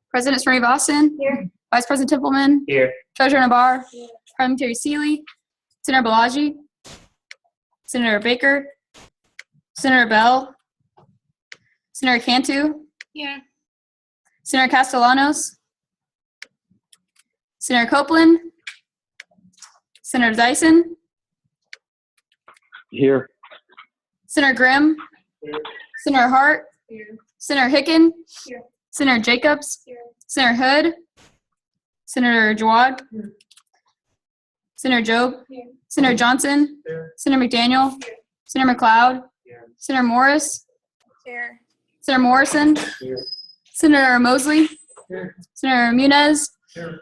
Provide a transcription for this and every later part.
President Srinivas. Here. Vice President Tippleman. Here. Treasurer Nabar. Here. Parliamentary Seeley. Senator Balaji. Senator Baker. Senator Bell. Senator Cantu. Here. Senator Castellanos. Senator Copeland. Senator Dyson. Here. Senator Grimm. Here. Senator Hart. Here. Senator Hicken. Here. Senator Jacobs. Here. Senator Hood. Senator Jawad. Here. Senator Jobe. Here. Senator Johnson. Here. Senator McDaniel. Here. Senator McLeod. Here. Senator Morris. Here. Senator Morrison. Here. Senator Mosley. Here. Senator Munez. Here.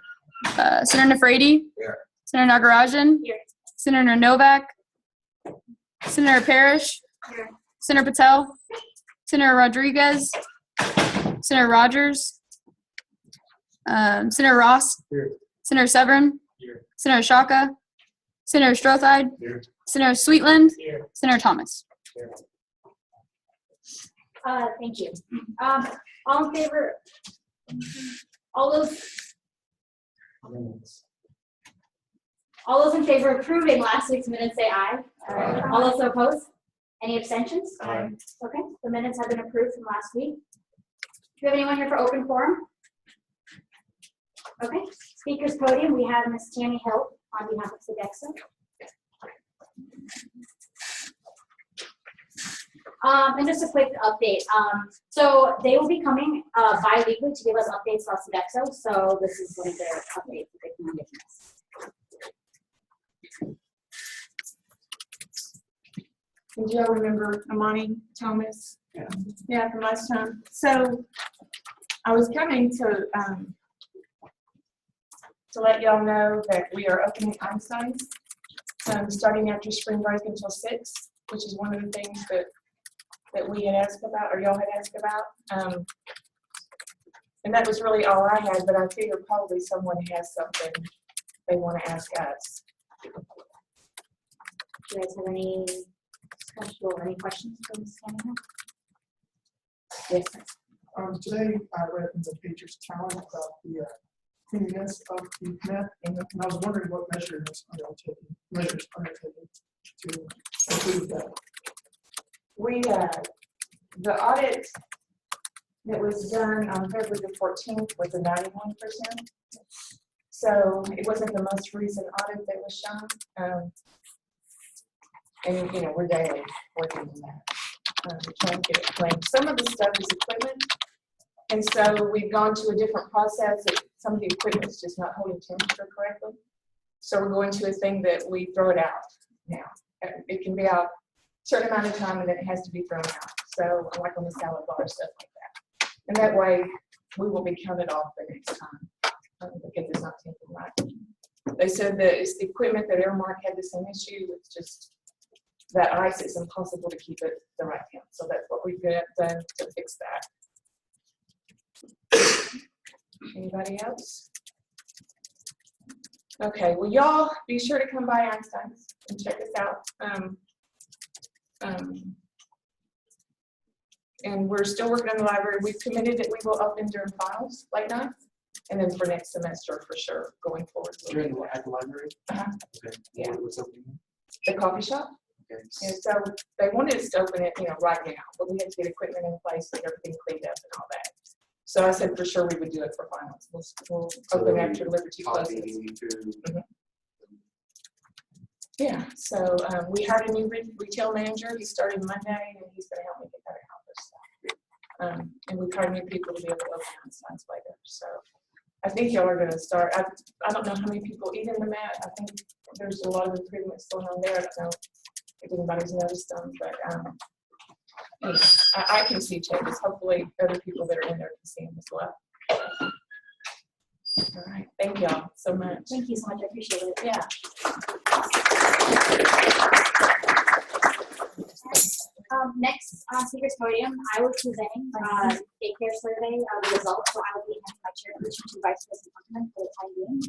Senator Nafrati. Here. Senator Nagarajan. Here. Senator Novak. Senator Parrish. Here. Senator Patel. Senator Rodriguez. Senator Rogers. Senator Ross. Here. Senator Severn. Here. Senator Shaka. Senator Strothide. Here. Senator Sweetland. Here. Senator Thomas. Here. Thank you. All in favor? All those in favor of approving last week's minutes say aye. Aye. All those opposed? Any abstentions? Aye. Okay, the minutes have been approved from last week. Do we have anyone here for open forum? Okay, speakers podium, we have Ms. Tammy Hill on behalf of Sodexo. And just a quick update. So they will be coming bi-weekly to give us updates about Sodexo. So this is one of their updates that they can give us. Do y'all remember Amani Thomas? Yeah. Yeah, from last time. So I was coming to let y'all know that we are opening Einstein's starting after spring break until 6, which is one of the things that we had asked about, or y'all had asked about. And that was really all I had, but I figure probably someone has something they want to ask us. Do you guys have any special or any questions for Ms. Tammy Hill? Yes, sir. Today I read in the Patriots Challenge about the cleanliness of the net, and I was wondering what measures are undertaken to improve that. We, the audit that was done on February the 14th was a 91%. So it wasn't the most recent audit that was shown. And you know, we're daily working on that, trying to get it clean. Some of the stuff is equipment. And so we've gone to a different process. Some of the equipment is just not holding temperature correctly. So we're going to a thing that we throw it out now. It can be out a certain amount of time and then it has to be thrown out. So like on the salad bar, stuff like that. And that way we will be counted off the next time because it's not taken right. They said that it's the equipment that Airmark had the same issue. It's just that ice is impossible to keep it the right count. So that's what we've done to fix that. Anybody else? Okay, well, y'all be sure to come by Einstein's and check us out. And we're still working on the library. We've committed that we will open during finals late nights, and then for next semester for sure going forward. At the library? Okay. Yeah. What's opening? The coffee shop. Okay. And so they wanted us to open it, you know, right now, but we had to get equipment in place and everything cleaned up and all that. So I said for sure we would do it for finals. We'll open after Liberty closes. Yeah, so we hired a new retail manager. He started Monday, and he's going to help me get that accomplished. And we've hired new people to be able to open Einstein's later. So I think y'all are going to start. I don't know how many people eat in the mat. I think there's a lot of improvements going on there. I don't know if anybody's noticed them, but anyway, I can see changes. Hopefully other people that are in there can see them as well. All right, thank y'all so much. Thank you so much. I appreciate it. Yeah. Next on speaker's podium, I will be presenting daycare survey the results. So I will be handing my chair over to Vice President Huntman for the time being.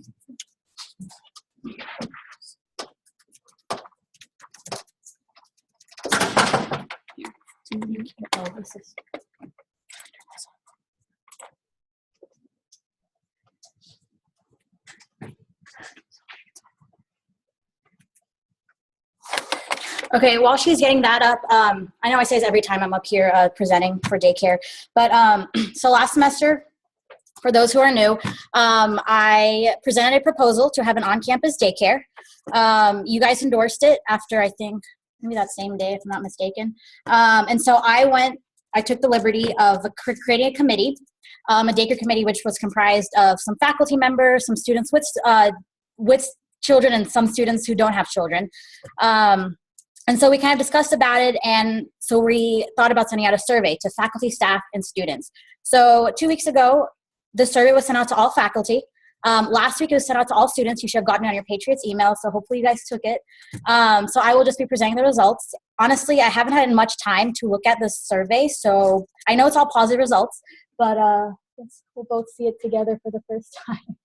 Okay, while she's getting that up, I know I say this every time I'm up here presenting for daycare, but so last semester, for those who are new, I presented a proposal to have an on-campus daycare. You guys endorsed it after, I think, maybe that same day, if I'm not mistaken. And so I took the liberty of creating a committee, a daycare committee, which was comprised of some faculty members, some students with children, and some students who don't have children. And so we kind of discussed about it, and so we thought about sending out a survey to faculty, staff, and students. So 2 weeks ago, the survey was sent out to all faculty. Last week, it was sent out to all students. You should have gotten it on your Patriots email, so hopefully you guys took it. So I will just be presenting the results. Honestly, I haven't had much time to look at this survey, so I know it's all positive results, but we'll both see it together for the first time.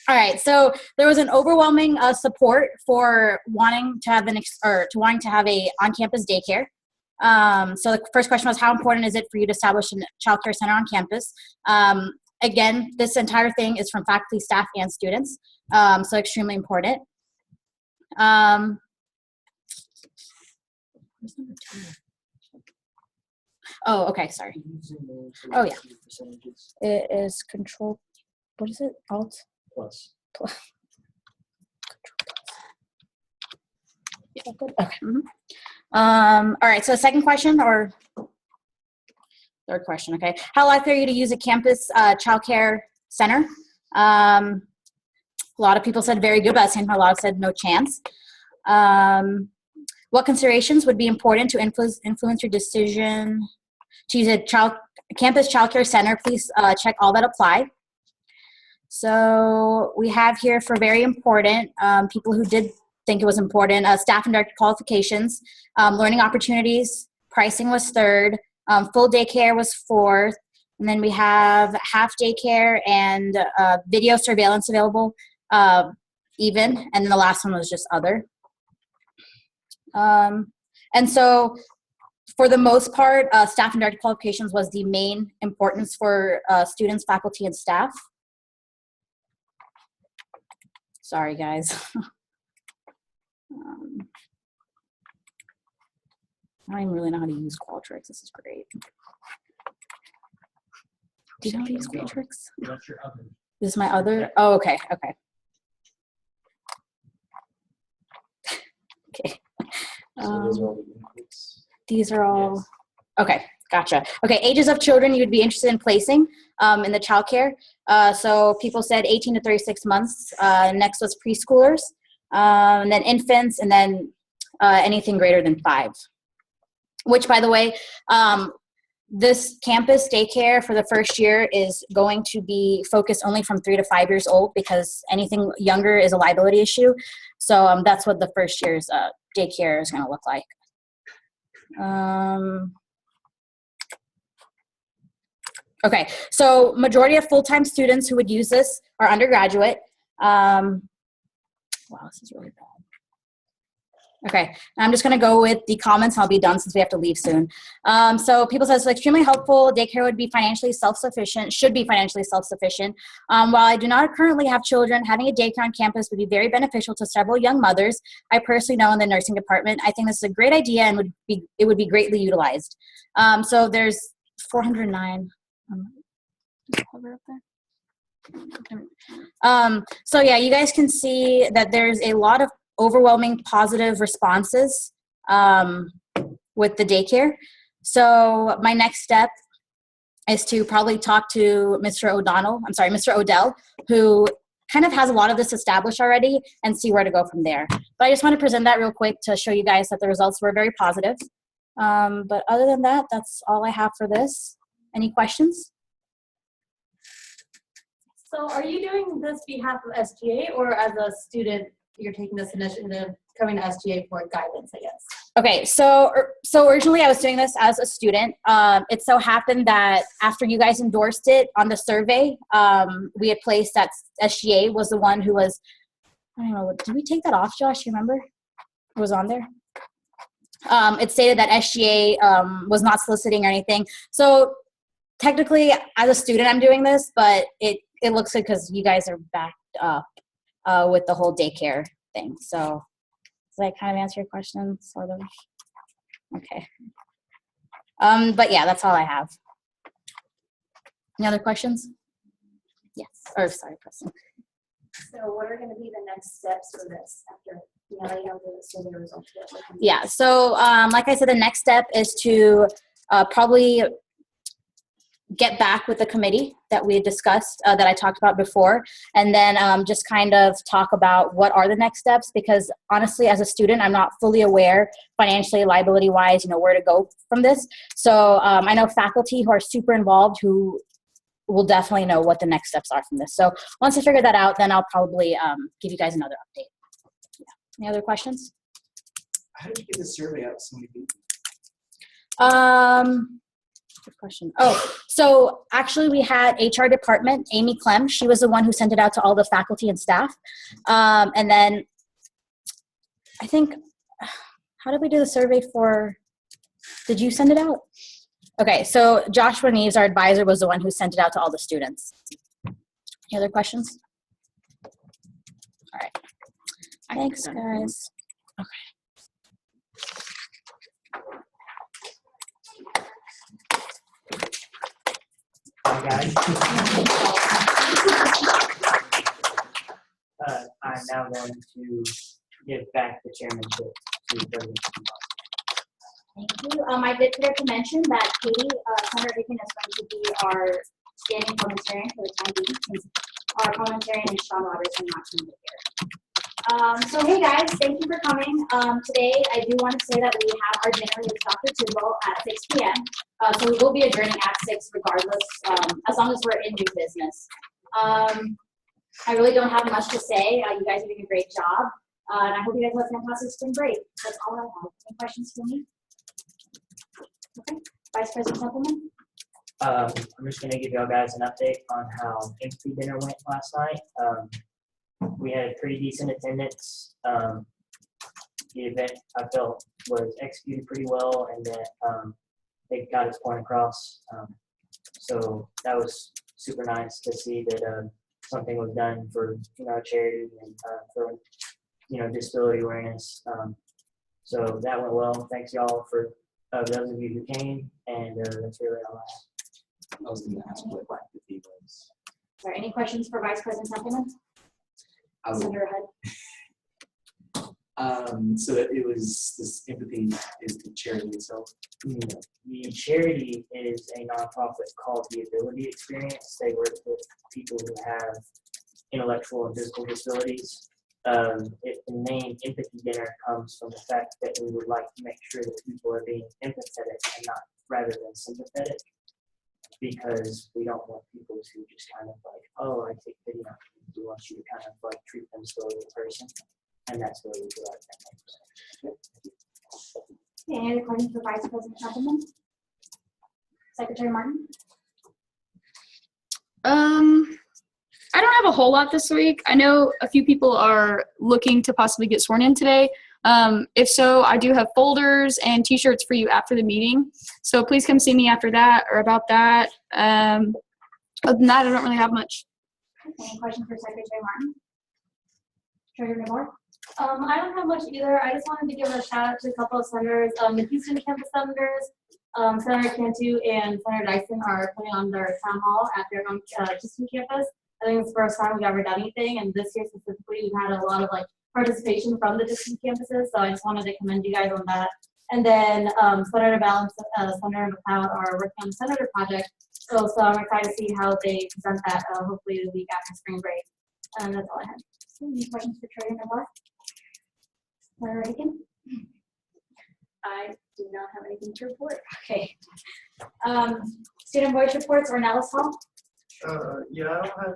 All right, so there was an overwhelming support for wanting to have a on-campus daycare. So the first question was, how important is it for you to establish a child care center on campus? Again, this entire thing is from faculty, staff, and students, so extremely important. Oh, okay, sorry. Oh, yeah. It is control, what is it? Alt? Plus. Yeah, good. Okay. All right, so second question or third question, okay. How likely are you to use a campus childcare center? A lot of people said very good, but at the same time, a lot said no chance. What considerations would be important to influence your decision to use a campus childcare center? Please check all that apply. So we have here for very important, people who did think it was important, staff and director qualifications, learning opportunities, pricing was third, full daycare was fourth, and then we have half daycare and video surveillance available, even, and then the last one was just other. And so for the most part, staff and director qualifications was the main importance for students, faculty, and staff. Sorry, guys. I don't even really know how to use Qualtrics. This is great. Do you know how to use Qualtrics? That's your other. This is my other? Oh, okay, okay. Okay. So those are all the inputs. These are all, Yes. okay, gotcha. Okay, ages of children you would be interested in placing in the childcare. So people said 18 to 36 months. Next was preschoolers, and then infants, and then anything greater than 5. Which, by the way, this campus daycare for the first year is going to be focused only from 3 to 5 years old, because anything younger is a liability issue. So that's what the first year's daycare is going to look like. Okay, so majority of full-time students who would use this are undergraduate. Wow, this is really bad. Okay, I'm just going to go with the comments. I'll be done since we have to leave soon. So people said it's extremely helpful. Daycare would be financially self-sufficient, should be financially self-sufficient. While I do not currently have children, having a daycare on campus would be very beneficial to several young mothers I personally know in the nursing department. I think this is a great idea and it would be greatly utilized. So there's 409. Cover up there. So yeah, you guys can see that there's a lot of overwhelming positive responses with the daycare. So my next step is to probably talk to Mr. Odell, who kind of has a lot of this established already, and see where to go from there. But I just want to present that real quick to show you guys that the results were very positive. But other than that, that's all I have for this. Any questions? So are you doing this behalf of SGA, or as a student, you're taking this initiative, coming to SGA for guidance, I guess? Okay, so originally I was doing this as a student. It so happened that after you guys endorsed it on the survey, we had placed that SGA was the one who was, I don't know, did we take that off, Josh? You remember? It was on there. It stated that SGA was not soliciting or anything. So technically, as a student, I'm doing this, but it looks good because you guys are backed up with the whole daycare thing. So that kind of answer your question? Sort of. Okay. But yeah, that's all I have. Any other questions? Yes. Or sorry, Preston. So what are going to be the next steps for this after you know the survey results? Yeah. So like I said, the next step is to probably get back with the committee that we had discussed, that I talked about before, and then just kind of talk about what are the next steps, because honestly, as a student, I'm not fully aware financially, liability-wise, where to go from this. So I know faculty who are super involved who will definitely know what the next steps are from this. So once I figure that out, then I'll probably give you guys another update. Yeah. Any other questions? How did you get the survey out to so many people? Good question. Oh, so actually we had HR department, Amy Clem. She was the one who sent it out to all the faculty and staff. And then I think, how did we do the survey for, did you send it out? Okay, so Joshua Neves, our advisor, was the one who sent it out to all the students. Any other questions? All right. Thanks, guys. Hi, guys. I'm now going to give back the chairmanship to President. Thank you. I did forget to mention that Katie, Senator Hicken, is going to be our standing parliamentarian for the time being, since our parliamentarian is Sean Roberts and not going to be here. So hey guys, thank you for coming. Today I do want to say that we have our dinner with Dr. Tidwell at 6 p.m. So we will be adjourning at 6 regardless, as long as we're in new business. I really don't have much to say. You guys are doing a great job. And I hope you guys have a fantastic spring break. That's all I have. Any questions for me? Okay. Vice President Templeman? I'm just going to give y'all guys an update on how empathy dinner went last night. We had a pretty decent attendance. The event, I felt, was executed pretty well, and that it got its point across. So that was super nice to see that something was done for charity and for disability awareness. So that went well. Thanks y'all for those of you who came, and that's really all I have. I was going to ask what empathy was. Are there any questions for Vice President Templeman? Senator Hood. So that it was this empathy is the charity itself. The charity is a nonprofit called the Ability Experience. They work with people who have intellectual and physical disabilities. The name Empathy Dinner comes from the fact that we would like to make sure that people are being empathetic and not rather than sympathetic, because we don't want people to just kind of like, oh, I take pity on you. We want you to kind of like treat them as though they're a person, and that's where we do our thing. Any other questions for Vice President Templeman? Secretary Martin? I don't have a whole lot this week. I know a few people are looking to possibly get sworn in today. If so, I do have folders and t-shirts for you after the meeting. So please come see me after that or about that. Other than that, I don't really have much. Any questions for Secretary Martin? Treasurer Moore? I don't have much either. I just wanted to give a shout out to a couple of senators. The Houston campus senators, Senator Cantu and Senator Dyson are putting on their town hall at their own Houston campus. I think it's the first time we've ever done anything, and this year specifically, we've had a lot of participation from the distant campuses. So I just wanted to commend you guys on that. And then Senator Bell and Senator McLeod are working on the Senator project. So I'm excited to see how they present that. Hopefully the week after spring break. And that's all I had. Any questions for Treasurer Moore? Senator Hicken? I do not have anything to report. Okay. Student voice reports or Nellis Hall? Yeah, I don't have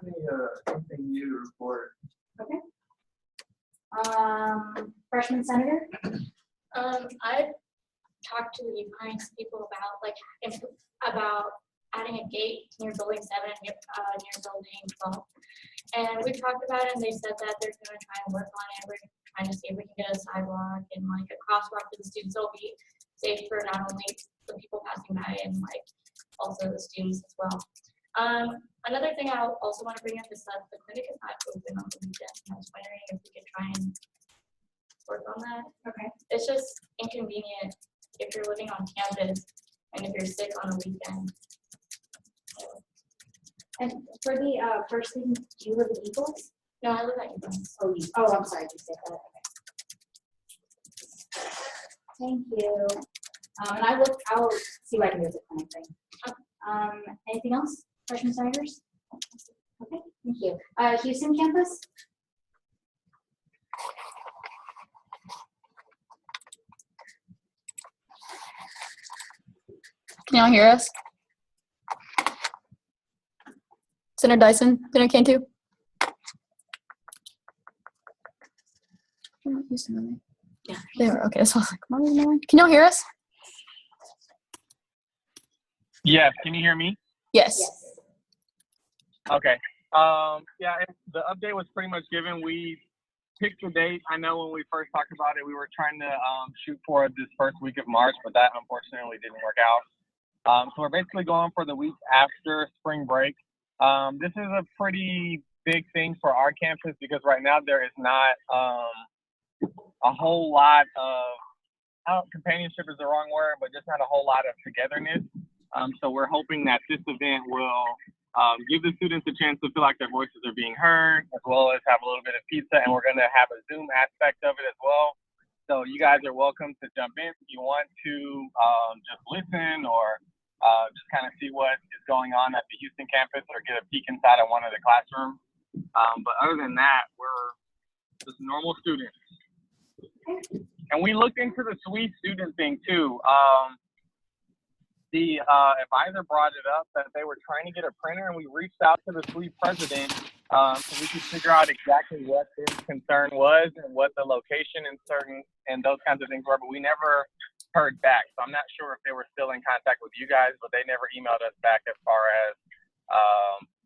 anything new to report. Okay. Freshman Senator? I talked to the Pines people about adding a gate near building 7 and near building 12. And we talked about it, and they said that they're going to try and work on it. We're trying to see if we can get a sidewalk and a crosswalk for the students. So it'll be safe for not only the people passing by and also the students as well. Another thing I also want to bring up is that the clinic is not open on the weekend. I was wondering if we could try and work on that. Okay. It's just inconvenient if you're living on campus and if you're sick on a weekend. And for the first thing, do you live in Eagles? No, I live at Eagles. I'm sorry, you said that. Okay. Thank you. And I'll see what I can do with the clinic thing. Anything else, freshman senators? Okay, thank you. Houston campus? Can y'all hear us? Senator Dyson, Senator Cantu? Yeah, they are. Okay, so I was like, come on, can y'all hear us? Yes, can you hear me? Yes. Okay. Yeah, the update was pretty much given. We picked a date. I know when we first talked about it, we were trying to shoot for this first week of March, but that unfortunately didn't work out. So we're basically going for the week after spring break. This is a pretty big thing for our campus because right now there is not a whole lot of, companionship is the wrong word, but just not a whole lot of togetherness. So we're hoping that this event will give the students a chance to feel like their voices are being heard, as well as have a little bit of pizza, and we're going to have a Zoom aspect of it as well. So you guys are welcome to jump in if you want to just listen or just kind of see what is going on at the Houston campus or get a peek inside of one of the classrooms. But other than that, we're just normal students. And we looked into the SWE student thing too. The advisor brought it up that they were trying to get a printer, and we reached out to the SWE president so we could figure out exactly what his concern was and what the location and those kinds of things were, but we never heard back. So I'm not sure if they were still in contact with you guys, but they never emailed us back as far as,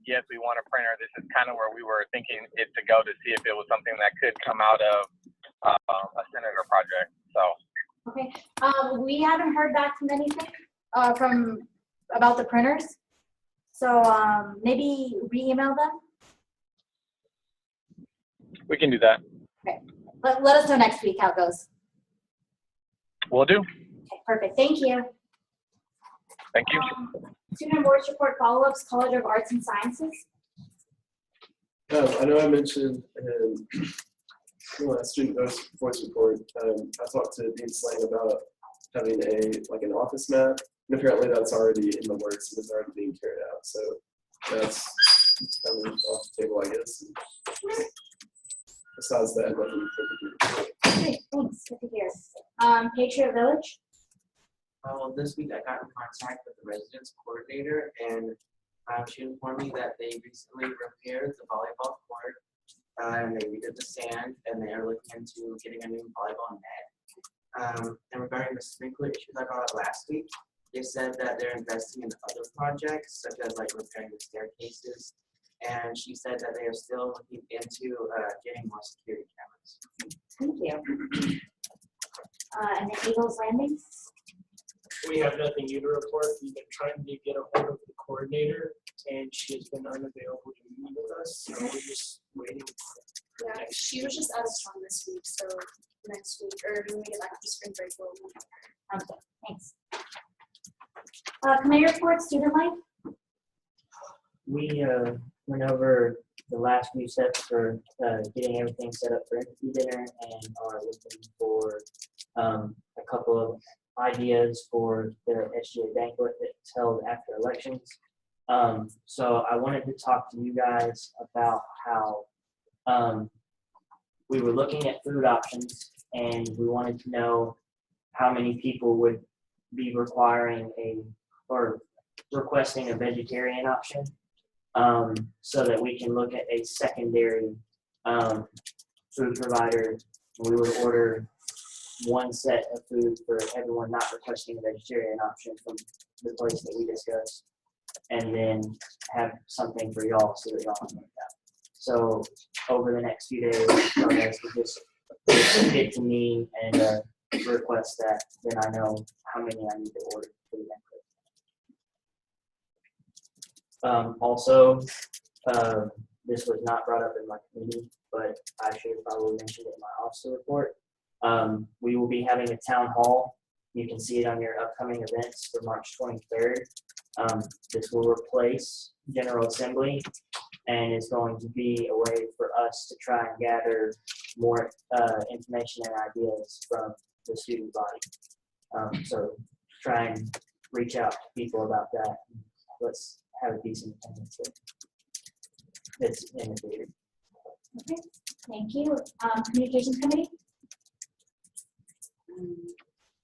yes, we want a printer. This is kind of where we were thinking it to go to see if it was something that could come out of a senator project. So. Okay. We haven't heard back from anything about the printers. So maybe re-email them. We can do that. Okay. Let us know next week how it goes. Will do. Okay, perfect. Thank you. Thank you. Student voice report follow-ups, College of Arts and Sciences. I know I mentioned student voice report. I talked to Dean Slane about having an office map, and apparently that's already in the works and is already being carried out. So that's kind of off the table, I guess. And besides that, nothing further. Okay, thanks. Good to hear. Patriot Village. Well, this week I got in contact with the residence coordinator, and she informed me that they recently repaired the volleyball court, and they redid the sand, and they are looking into getting a new volleyball net. And regarding the sprinkler issues I brought up last week, they said that they're investing in other projects, such as repairing the staircases, and she said that they are still looking into getting more security cameras. Thank you. And then Eagles Landing. We have nothing new to report. We've been trying to get a hold of the coordinator, and she has been unavailable to meet with us, so we're just waiting. Yeah, she was just out of town this week, so next week, or when we get back to spring break, we'll. Okay, thanks. Committee report, student life. We went over the last few steps for getting everything set up for empathy dinner and are looking for a couple of ideas for the SGA banquet that's held after elections. So I wanted to talk to you guys about how we were looking at food options, and we wanted to know how many people would be requesting a vegetarian option, so that we can look at a secondary food provider. We would order one set of food for everyone not requesting a vegetarian option from the place that we discussed, and then have something for y'all so that y'all can make that. So over the next few days, y'all guys could just get to me and request that, then I know how many I need to order for the banquet. Also, this was not brought up in my committee, but I should have probably mentioned it in my officer report. We will be having a town hall. You can see it on your upcoming events for March 23rd. This will replace General Assembly and is going to be a way for us to try and gather more information and ideas from the student body. So try and reach out to people about that. Let's have a decent attendance that's in the theater. Okay, thank you. Communications committee?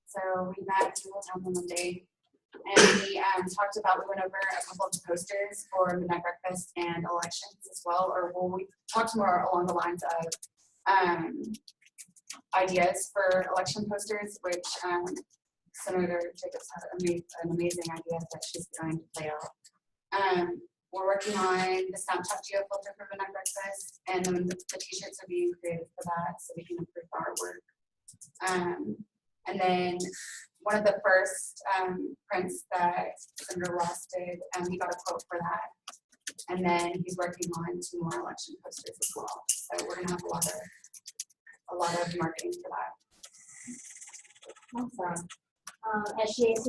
So we met in Town on Monday, and we talked about, we went over a couple of posters for midnight breakfast and elections as well, or we talked more along the lines of ideas for election posters, which Senator Jacobs had an amazing idea that she's going to play out. We're working on the Snapchat geo filter for midnight breakfast, and then the t-shirts are being created for that, so we can improve our work. And then one of the first prints that Senator Ross did, he got a quote for that. And then he's working on 2 more election posters as well. So we're gonna have a lot of marketing for that. Awesome. SGAC?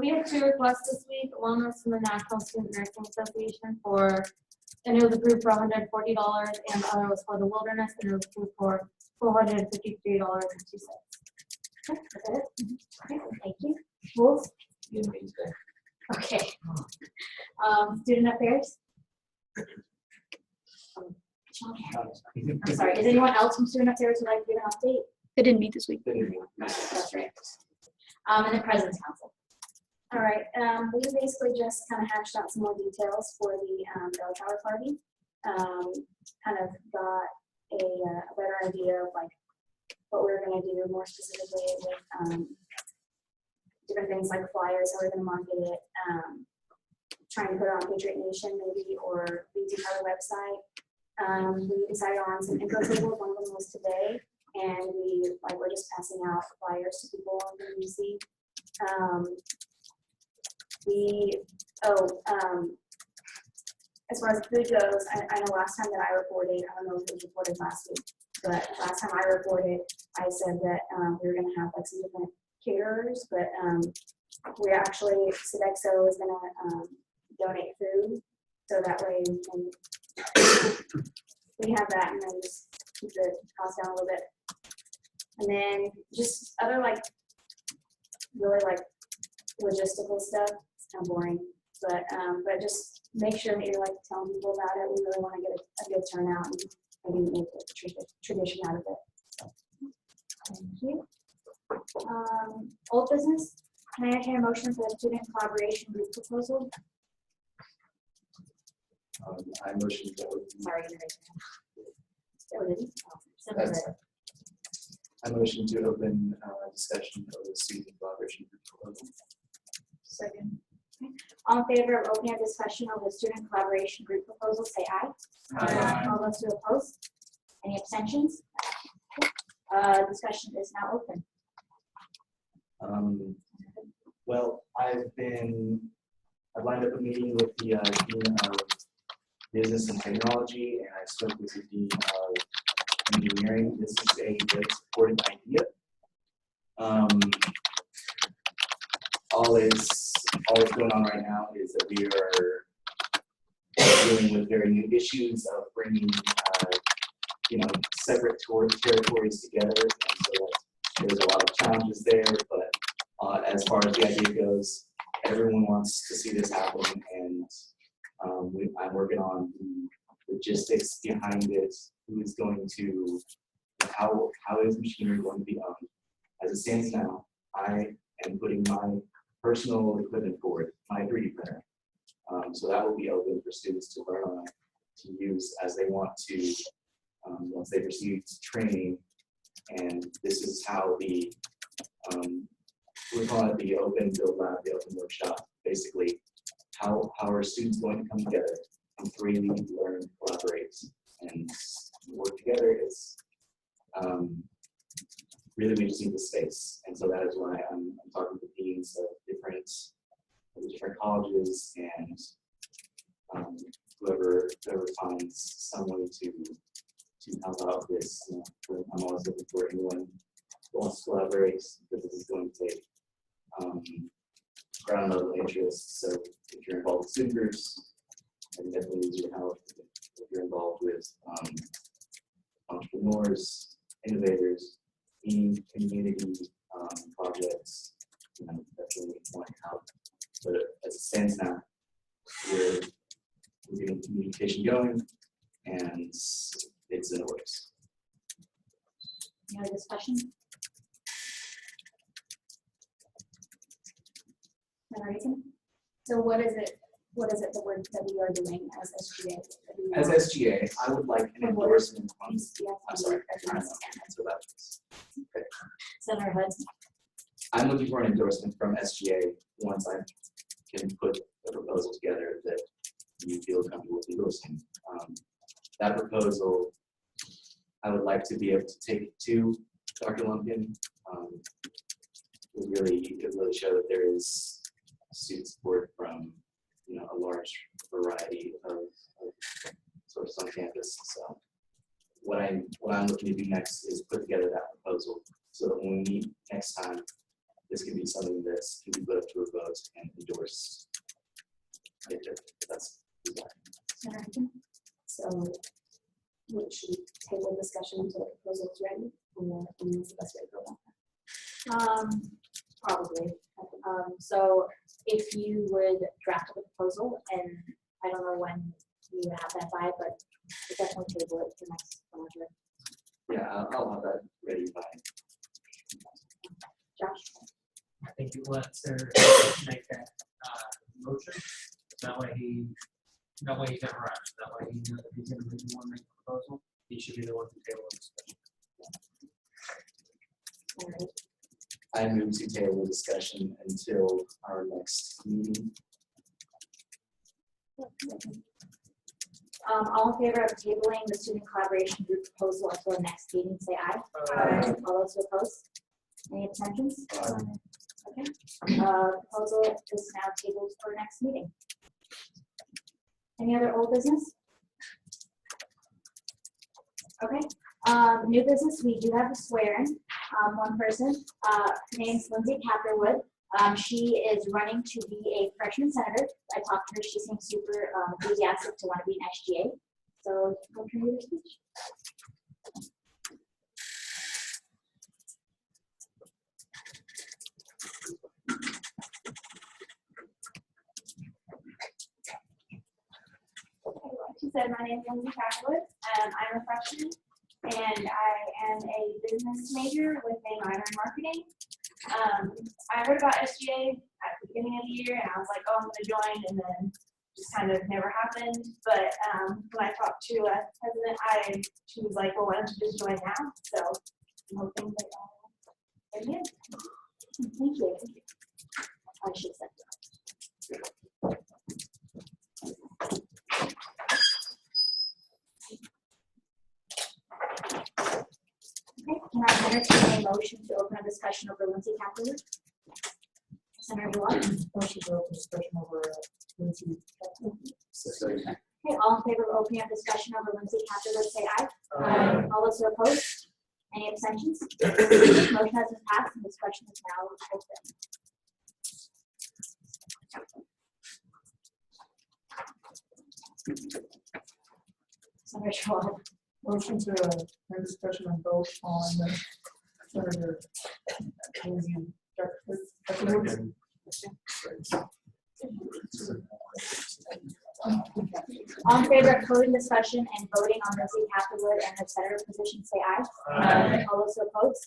We have 2 requests this week. One was from the National Student Nursing Association for, and it was approved for $140, and the other was for the Wilderness, and it was approved for $453.02. Okay, that's it. Okay, thank you. Rules? Okay. Student affairs? I'm sorry, is anyone else from student affairs who'd like to give an update? They didn't meet this week. That's right. And the President's Council. All right, we basically just kind of hashed out some more details for the bell tower party. Kind of got a better idea of like what we're going to do more specifically with different things like flyers, how we're going to market it, trying to put it on Patriot Nation maybe, or BT Power website. We decided on some info tables. One of them was today, and we're just passing out flyers to people on the UC. As far as food goes, I know last time that I reported, I don't know if it was reported last week, but last time I reported, I said that we were going to have like some different caterers, but we're actually, Sodexo is going to donate food, so that way we have that, and then just keep the cost down a little bit. And then just other like really like logistical stuff. It's kind of boring, but just make sure that you're like telling people about it. We really want to get a good turnout and maybe make a tradition out of it. So, thank you. Old business. Can I entertain a motion for the student collaboration group proposal? I motion to open. Sorry, I motion to open discussion of the student collaboration group proposal. Second. All in favor of opening a discussion of the student collaboration group proposal, say aye. Aye. All those who oppose? Any abstentions? Discussion is now open. Well, I've lined up a meeting with the Dean of Business and Technology, and I spoke with the Dean of Engineering. This is a very supportive idea. All that's going on right now is that we are dealing with very new issues of bringing, separate territories together, and so there's a lot of challenges there. But as far as the idea goes, everyone wants to see this happen, and I'm working on the logistics behind it. Who is going to, how is machinery going to be owned? As it stands now, I am putting my personal equipment forward, my 3D printer. So that will be open for students to learn on, to use as they want to, once they've received training. And this is how we call it the open build lab, the open workshop. Basically, how are students going to come together and freely learn, collaborate, and work together? Is really we just need the space, and so that is why I'm talking to deans of different colleges and whoever finds some way to help out this. I'm always looking for anyone who wants to collaborate, because this is going to take ground level interest. So if you're involved with student groups, I can definitely use your help. If you're involved with entrepreneurs, innovators, in community projects, definitely want help. But as it stands now, we're getting communication going, and it's in the works. Any other discussion? Senator, So what is it that we are doing as SGA? As SGA, I would like an endorsement from, I'm sorry, I don't know, answer that. Okay. Senator Hood. I'm looking for an endorsement from SGA once I can put a proposal together that you feel comfortable with endorsing. That proposal, I would like to be able to take it to Dr. Lumpkin. It really show that there is student support from a large variety of sources on campus. So what I'm looking to do next is put together that proposal so that when we meet next time, this can be something that can be put up to a vote and endorsed. If that's desired. So we should table discussion until the proposal is ready, or what's the best way to go about that? Probably. So if you would draft a proposal, and I don't know when you have that by, but definitely table it for next project. Yeah, I'll have that ready by. Josh? I think you let Senator make that motion. That way he's never rushed. That way he knows if he's going to make a proposal, he should be the one to table the discussion. All right. I move to table the discussion until our next meeting. All in favor of tabling the student collaboration group proposal until the next meeting, say aye. Aye. All those who oppose? Any abstentions? Okay. Proposal is now tabled for next meeting. Any other old business? Okay. New business, we do have a swear-in. One person, her name's Lindsay Catherwood. She is running to be a freshman senator. I talked to her. She seems super enthusiastic to want to be an SGA. So I'll turn you to speech. Like she said, my name is Lindsay Catherwood. I'm a freshman, and I am a business major with a minor in marketing. I heard about SGA at the beginning of the year, and I was like, oh, I'm going to join, and then just kind of never happened. But when I talked to President, she was like, well, why don't you just join now? So I'm hoping that I can. Thank you. I should say that. Okay, can I entertain a motion to open a discussion over Lindsay Catherwood? Senator Dewar? Motion to open discussion over Lindsay Catherwood. Okay, all in favor of opening up discussion over Lindsay Catherwood, say aye. Aye. All those who oppose? Any abstentions? Motion has been passed and discussion is now open. Senator Schwab. Motion to have discussion and vote on Senator Lindsay Catherwood. All in favor of closing discussion and voting on Lindsay Catherwood and her senator position, say aye. Aye. All those who oppose?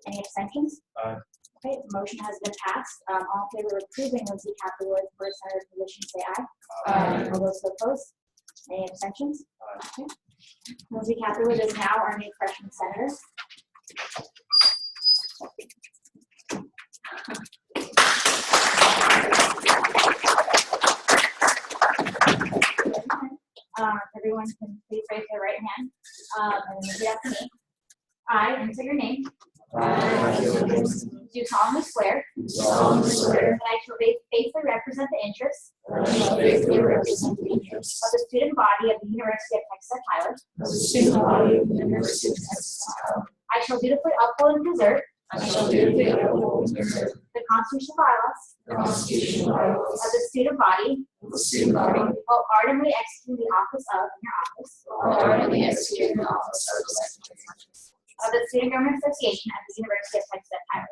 Any abstentions? Aye. Okay, the motion has been passed. All in favor of approving Lindsay Catherwood for senator position, say aye. Aye. All those who oppose? Any abstentions? Okay. Lindsay Catherwood is now our new freshman senator. Everyone can please raise their right hand and repeat after me. I, and say your name, Do solemnly swear that I shall faithfully represent the interests of the student body of the University of Texas at Tyler. I shall dutifully uphold and preserve the Constitution and bylaws of the student body while ardently executing the office of of the Student Government Association at the University of Texas at Tyler.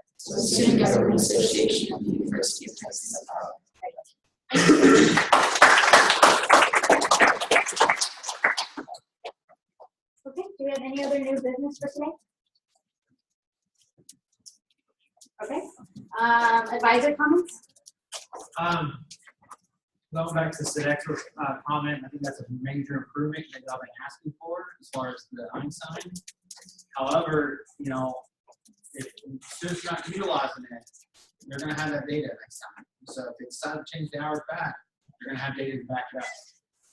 Okay, do we have any other new business for today? Okay, advisory comments? Going back to Sidex's comment, I think that's a major improvement that y'all been asking for as far as the Einstein. However, you know, if students not utilizing it, they're going to have that data next time. So if they decide to change the hours back, they're going to have data to back it up.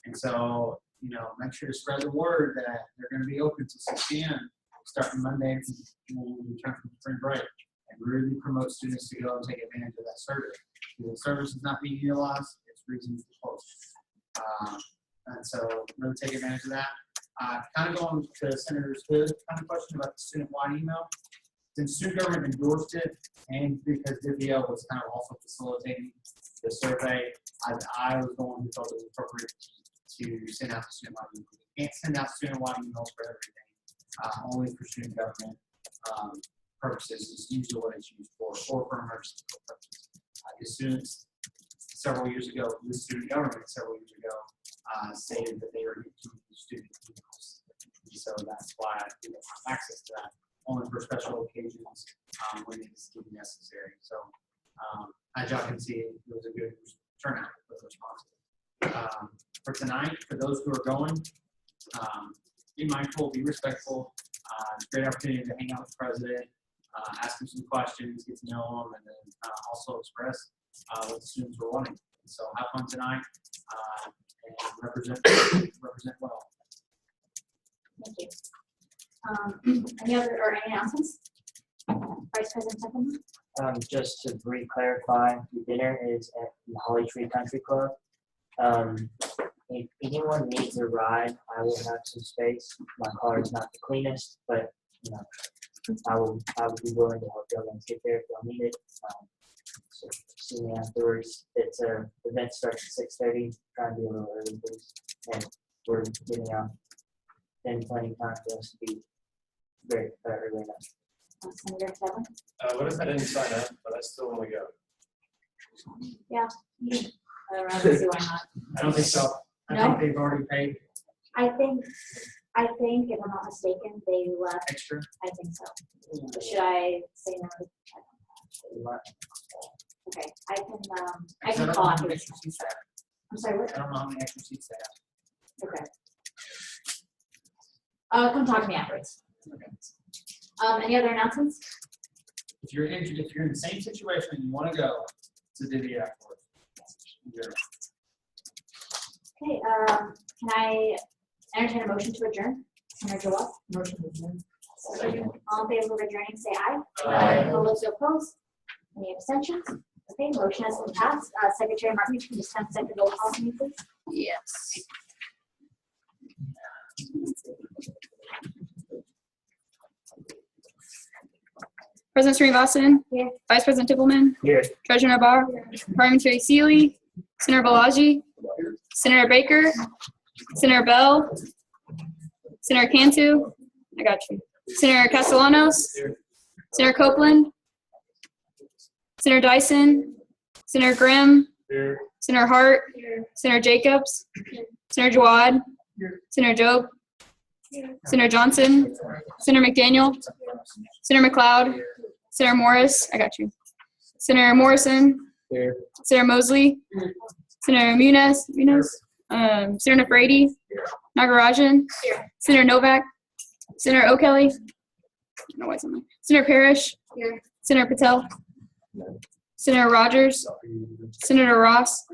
And so, you know, make sure to spread the word that they're going to be open to 6 p.m. starting Monday when we return from spring break, and really promote students to go and take advantage of that service. If the service is not being utilized, it's reasons to close. And so really take advantage of that. Kind of going to Senator Hood kind of question about the student-wide email. Since student government endorsed it, and because Divya was kind of also facilitating the survey, I was going to feel it was appropriate to send out the student-wide email. You can't send out student-wide emails for everything, only for student government purposes. It's usually what it's used for emergency purposes. The students several years ago, the student government several years ago stated that they were using student emails. So that's why people have access to that, only for special occasions when it's deemed necessary. So as y'all can see, it was a good turnout for the responses. For tonight, for those who are going, be mindful, be respectful. Great opportunity to hang out with the president, ask him some questions, get to know him, and then also express what the students were wanting. So have fun tonight and represent well. Thank you. Any announcements? Vice President Templeman? Just to re-clarify, the dinner is at the Holly Tree Country Club. If anyone needs a ride, I will have some space. My car is not the cleanest, but you know, I would be willing to help y'all guys get there if y'all need it. So see me afterwards. It's the event starts at 6:30. Try and be a little early, please. And we're getting out in plenty of time for us to be very early enough. Senator Seven? What if I didn't sign up, but I still want to go? Yeah. I don't see why not. I don't think so. I think they've already paid I think, if I'm not mistaken, they left. extra. I think so. Should I say no? Okay, I can don't call know how after many this. extra seats they have. I'm sorry, what? I don't know how many extra seats they have. Okay. Come talk to me afterwards. Okay. Any other announcements? If you're in the same situation and you want to go to Divvy afterwards, Okay, can I entertain a motion to adjourn? Senator Joel? Motion to adjourn. All in favor of adjourning, say aye. Aye. All those opposed? Any abstentions? Okay, motion has been passed. Secretary Martin, you can dispense second roll call for me, please. Yes. President Srinivasan. Here. Vice President Tippleman. Here. Treasurer Nabar. Parliamentary Sealy. Senator Balaji. Senator Baker. Senator Bell. Senator Cantu. I got you. Senator Castellanos. Senator Copeland. Senator Dyson. Senator Grimm. Senator Hart. Senator Jacobs. Senator Jawad. Senator Jobe. Senator Johnson. Senator McDaniel. Senator McLeod. Senator Morris. I got you. Senator Morrison. Senator Mosley. Senator Muniz. Senator Frady. Nagarajan. Senator Novak. Senator O'Kelly. I don't know why something. Senator Parrish. Senator Patel. Senator Rogers. Senator Ross.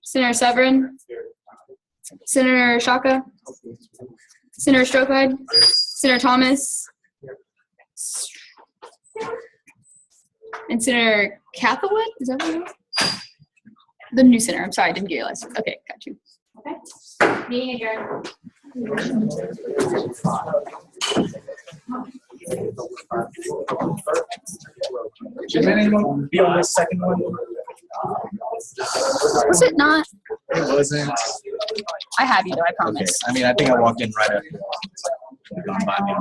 Senator Severin. Senator Shaka. Senator Strokehead. Senator Thomas. And Senator Catherwood, is that what it was? The new senator, I'm sorry, I didn't get your last. Okay, got you. Okay. Meeting adjourned. Should anyone be on this second one? Was it not? It wasn't. I have you though, I Okay. promise. I mean, I think I walked in right after. Gone by me.